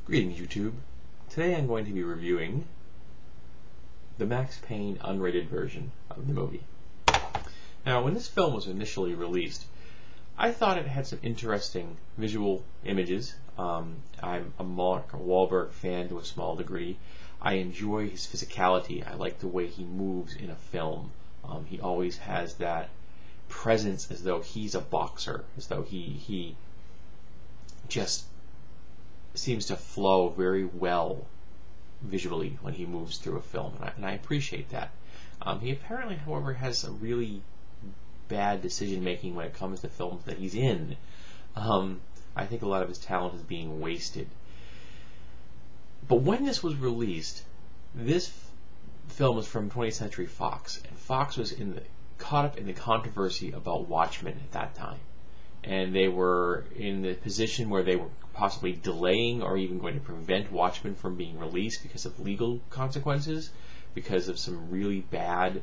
Greetings, YouTube. Today I'm going to be reviewing the Max Payne unrated version of the movie. Now, when this film was initially released, I thought it had some interesting visual images. I'm a Mark Wahlberg fan to a small degree. I enjoy his physicality. I like the way he moves in a film. He always has that presence as though he's a boxer, as though he just seems to flow very well visually when he moves through a film, and I appreciate that. He apparently, however, has a really bad decision making when it comes to films that he's in. I think a lot of his talent is being wasted. But when this was released, this film was from 20th Century Fox, and Fox was caught up in the controversy about Watchmen at that time. And they were in the position where they were possibly delaying or even going to prevent Watchmen from being released because of legal consequences, because of some really bad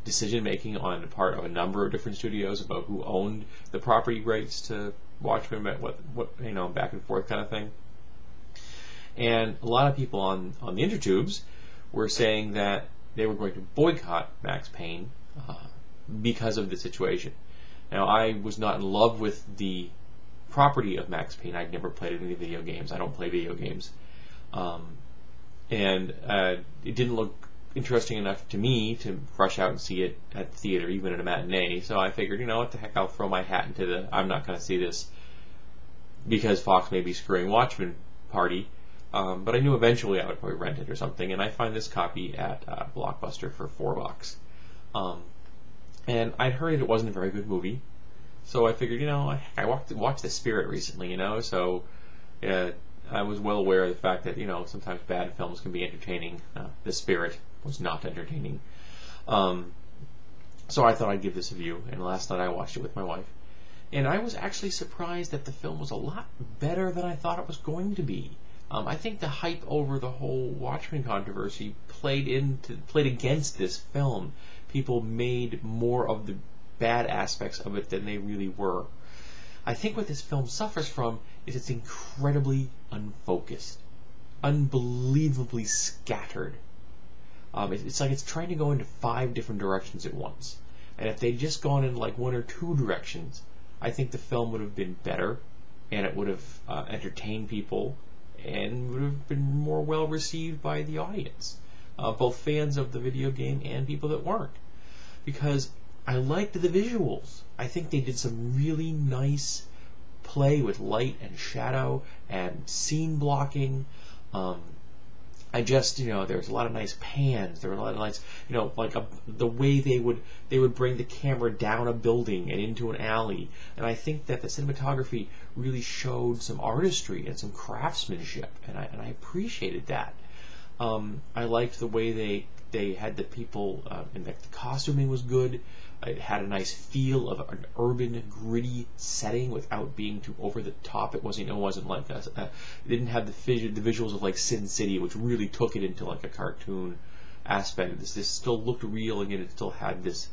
decision making on the part of a number of different studios about who owned the property rights to Watchmen, back and forth kind of thing. And a lot of people on the intertubes were saying that they were going to boycott Max Payne because of the situation. Now, I was not in love with the property of Max Payne. I'd never played any video games. I don't play video games. And it didn't look interesting enough to me to rush out and see it at the theater, even at a matinee. So I figured, you know what the heck, I'll throw my hat into the I'm not going to see this because Fox may be screwing Watchmen party. But I knew eventually I would probably rent it or something. And I find this copy at Blockbuster for $4. And I'd heard it wasn't a very good movie, so I figured, I watched The Spirit recently, so I was well aware of the fact that, sometimes bad films can be entertaining. The Spirit was not entertaining. So I thought I'd give this a view, and last night I watched it with my wife. And I was actually surprised that the film was a lot better than I thought it was going to be. I think the hype over the whole Watchmen controversy played against this film. People made more of the bad aspects of it than they really were. I think what this film suffers from is it's incredibly unfocused, unbelievably scattered. It's like it's trying to go into 5 different directions at once. And if they'd just gone in like 1 or 2 directions, I think the film would have been better, and it would have entertained people, and would have been more well received by the audience, both fans of the video game and people that weren't. Because I liked the visuals. I think they did some really nice play with light and shadow and scene blocking. There's a lot of nice pans. There were a lot of nice, the way they would bring the camera down a building and into an alley. And I think that the cinematography really showed some artistry and some craftsmanship, and I appreciated that. I liked the way they had the people, and the costuming was good. It had a nice feel of an urban, gritty setting without being too over the top. It wasn't like that. It didn't have the visuals of like Sin City, which really took it into like a cartoon aspect. This still looked real, and yet it still had this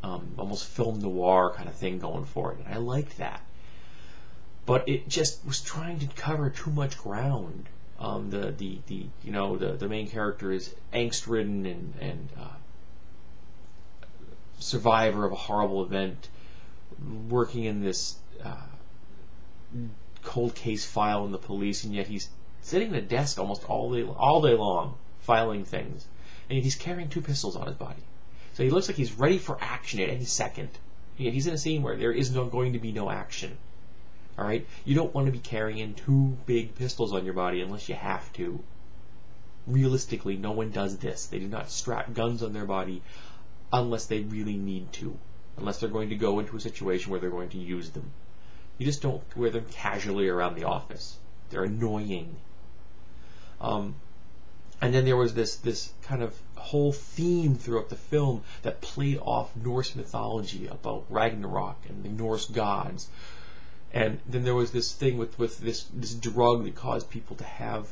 almost film noir kind of thing going for it, and I liked that. But it just was trying to cover too much ground. The main character is angst-ridden and survivor of a horrible event, working in this cold case file in the police, and yet he's sitting at a desk almost all day long, filing things, and yet he's carrying 2 pistols on his body. So he looks like he's ready for action at any second. Yet he's in a scene where there is going to be no action. All right, you don't want to be carrying 2 big pistols on your body unless you have to. Realistically, no one does this. They do not strap guns on their body unless they really need to, unless they're going to go into a situation where they're going to use them. You just don't wear them casually around the office. They're annoying. And then there was this kind of whole theme throughout the film that played off Norse mythology about Ragnarok and the Norse gods. And then there was this thing with this drug that caused people to have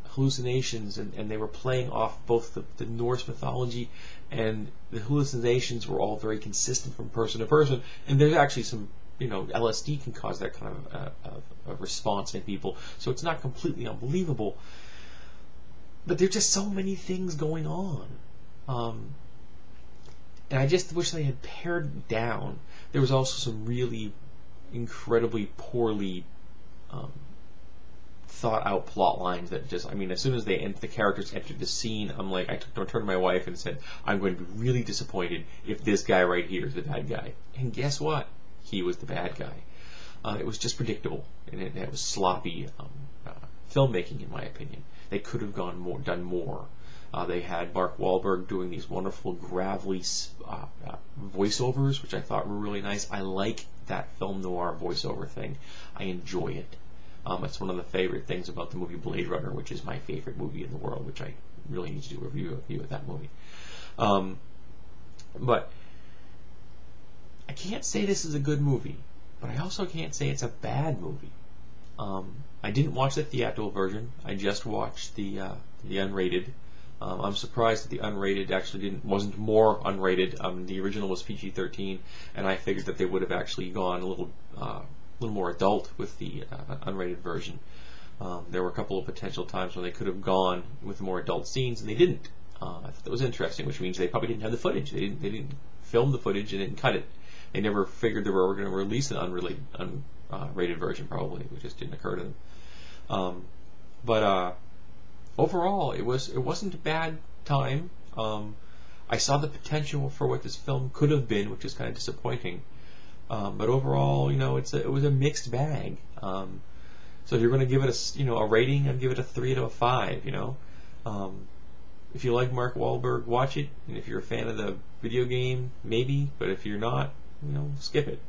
hallucinations, and they were playing off both the Norse mythology, and the hallucinations were all very consistent from person to person. And there's actually some LSD can cause that kind of response in people, so it's not completely unbelievable. But there's just so many things going on. And I just wish they had pared down. There was also some really incredibly poorly thought out plot lines that just, as soon as the characters entered the scene, I'm like, I turned to my wife and said, I'm going to be really disappointed if this guy right here is the bad guy. And guess what? He was the bad guy. It was just predictable, and it was sloppy filmmaking, in my opinion. They could have done more. They had Mark Wahlberg doing these wonderful gravelly voiceovers, which I thought were really nice. I like that film noir voiceover thing. I enjoy it. It's one of the favorite things about the movie Blade Runner, which is my favorite movie in the world, which I really need to do a review of that movie. But I can't say this is a good movie, but I also can't say it's a bad movie. I didn't watch the theatrical version. I just watched the unrated. I'm surprised that the unrated actually wasn't more unrated. The original was PG-13, and I figured that they would have actually gone a little more adult with the unrated version. There were a couple of potential times when they could have gone with more adult scenes, and they didn't. I thought that was interesting, which means they probably didn't have the footage. They didn't film the footage and didn't cut it. They never figured they were going to release an unrated version, probably. It just didn't occur to them. But overall, it wasn't a bad time. I saw the potential for what this film could have been, which is kind of disappointing. But overall, it was a mixed bag. So if you're going to give it a rating, I'd give it a 3 out of 5. If you like Mark Wahlberg, watch it. And if you're a fan of the video game, maybe. But if you're not, skip it.